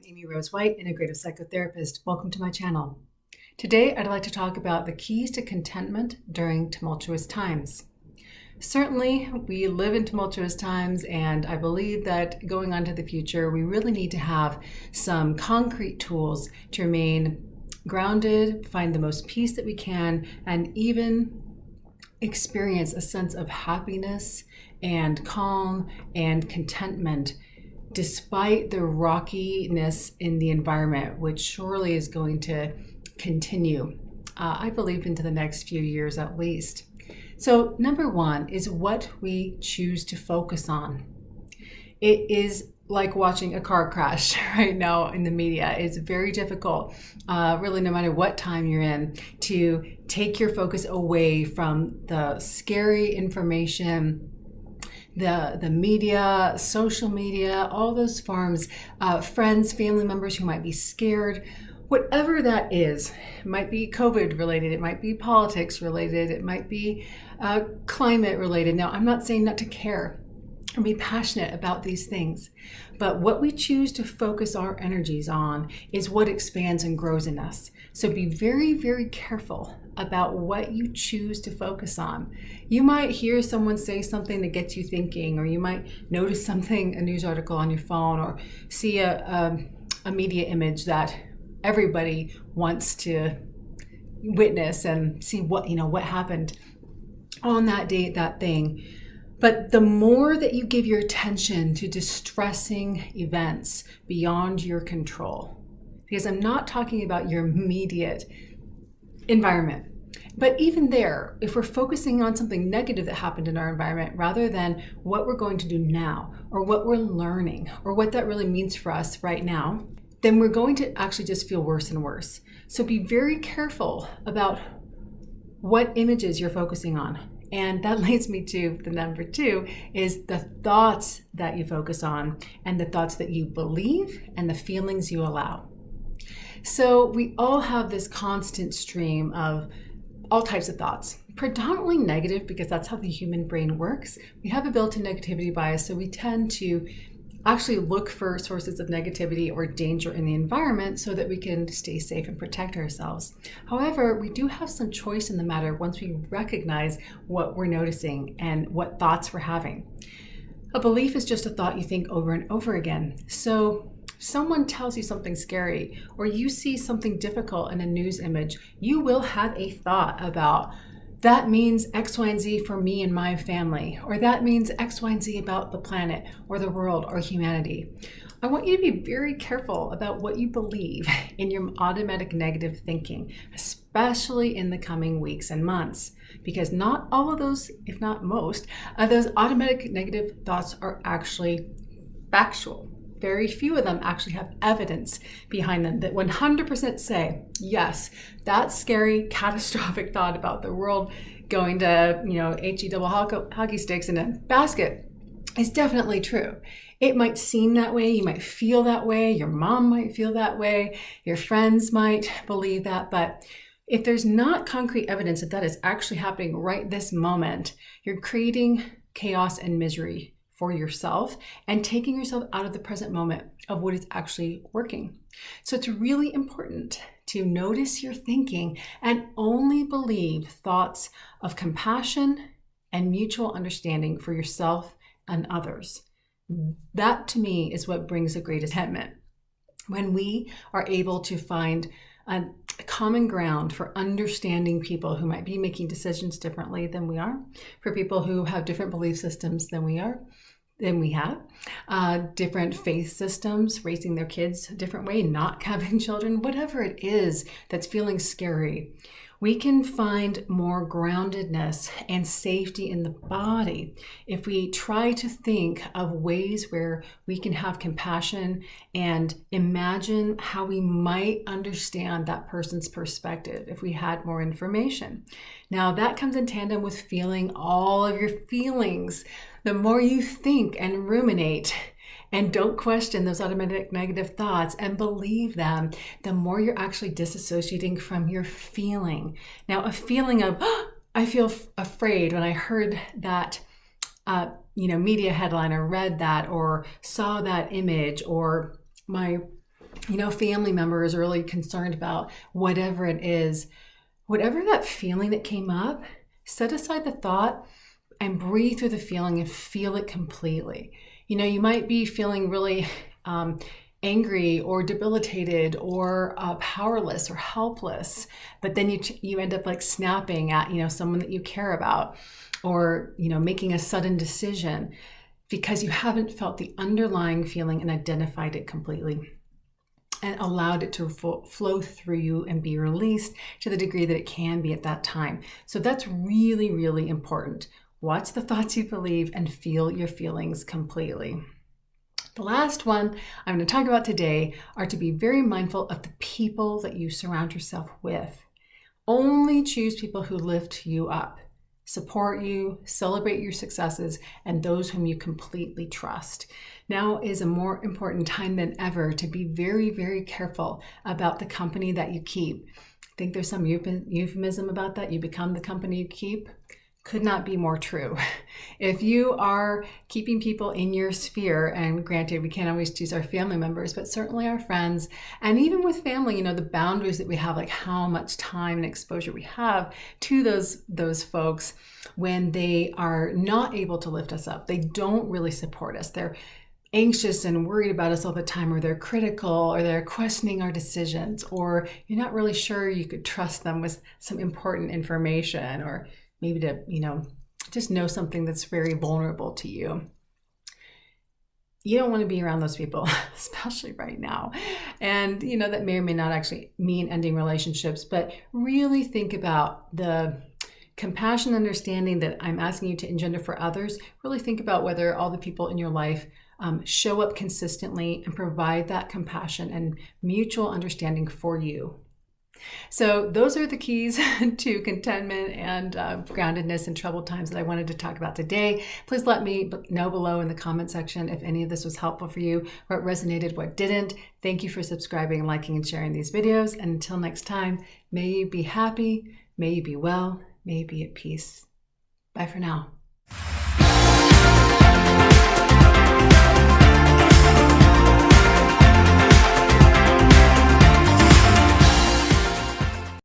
Amy Rose White, integrative psychotherapist. Welcome to my channel. Today, I'd like to talk about the keys to contentment during tumultuous times. Certainly, we live in tumultuous times, and I believe that going on to the future, we really need to have some concrete tools to remain grounded, find the most peace that we can, and even experience a sense of happiness and calm and contentment despite the rockiness in the environment, which surely is going to continue, I believe, into the next few years at least. So number one is what we choose to focus on. It is like watching a car crash right now in the media. It's very difficult, really, no matter what time you're in, to take your focus away from the scary information, the media, social media, all those forms, friends, family members who might be scared, whatever that is. It might be COVID related, it might be politics related, it might be climate related. Now, I'm not saying not to care and be passionate about these things, but what we choose to focus our energies on is what expands and grows in us. So be very, very careful about what you choose to focus on. You might hear someone say something that gets you thinking, or you might notice something, a news article on your phone, or see a media image that everybody wants to witness and see what happened on that date, that thing. But the more that you give your attention to distressing events beyond your control, because I'm not talking about your immediate environment, but even there, if we're focusing on something negative that happened in our environment rather than what we're going to do now, or what we're learning, or what that really means for us right now, then we're going to actually just feel worse and worse. So be very careful about what images you're focusing on. And that leads me to the number two, is the thoughts that you focus on, and the thoughts that you believe, and the feelings you allow. So we all have this constant stream of all types of thoughts, predominantly negative, because that's how the human brain works. We have a built-in negativity bias, so we tend to actually look for sources of negativity or danger in the environment so that we can stay safe and protect ourselves. However, we do have some choice in the matter once we recognize what we're noticing and what thoughts we're having. A belief is just a thought you think over and over again. So if someone tells you something scary, or you see something difficult in a news image, you will have a thought about, that means X, Y, and Z for me and my family, or that means X, Y, and Z about the planet or the world or humanity. I want you to be very careful about what you believe in your automatic negative thinking, especially in the coming weeks and months, because not all of those, if not most, of those automatic negative thoughts are actually factual. Very few of them actually have evidence behind them that 100% say, yes, that scary, catastrophic thought about the world going to, HE double hockey sticks in a basket is definitely true. It might seem that way, you might feel that way, your mom might feel that way, your friends might believe that, but if there's not concrete evidence that that is actually happening right this moment, you're creating chaos and misery for yourself and taking yourself out of the present moment of what is actually working. So it's really important to notice your thinking and only believe thoughts of compassion and mutual understanding for yourself and others. That, to me, is what brings the greatest contentment. When we are able to find a common ground for understanding people who might be making decisions differently than we are, for people who have different belief systems than we have, different faith systems, raising their kids a different way, not having children, whatever it is that's feeling scary, we can find more groundedness and safety in the body if we try to think of ways where we can have compassion and imagine how we might understand that person's perspective if we had more information. Now, that comes in tandem with feeling all of your feelings. The more you think and ruminate and don't question those automatic negative thoughts and believe them, the more you're actually disassociating from your feeling. Now, a feeling of, I feel afraid when I heard that media headline or read that or saw that image, or my family member is really concerned about whatever it is, whatever that feeling that came up, set aside the thought and breathe through the feeling and feel it completely. You might be feeling really angry or debilitated or powerless or helpless, but then you end up like snapping at someone that you care about, or making a sudden decision because you haven't felt the underlying feeling and identified it completely and allowed it to flow through you and be released to the degree that it can be at that time. So that's really, really important. Watch the thoughts you believe and feel your feelings completely. The last one I'm going to talk about today are to be very mindful of the people that you surround yourself with. Only choose people who lift you up, support you, celebrate your successes, and those whom you completely trust. Now is a more important time than ever to be very, very careful about the company that you keep. I think there's some euphemism about that. You become the company you keep. Could not be more true. If you are keeping people in your sphere, and granted, we can't always choose our family members, but certainly our friends, and even with family, the boundaries that we have, like how much time and exposure we have to those folks when they are not able to lift us up. They don't really support us. They're anxious and worried about us all the time, or they're critical, or they're questioning our decisions, or you're not really sure you could trust them with some important information, or maybe to, just know something that's very vulnerable to you. You don't want to be around those people, especially right now. And, that may or may not actually mean ending relationships, but really think about the compassion and understanding that I'm asking you to engender for others. Really think about whether all the people in your life show up consistently and provide that compassion and mutual understanding for you. So those are the keys to contentment and groundedness in troubled times that I wanted to talk about today. Please let me know below in the comment section if any of this was helpful for you, what resonated, what didn't. Thank you for subscribing, liking, and sharing these videos. And until next time, may you be happy, may you be well, may you be at peace. Bye for now.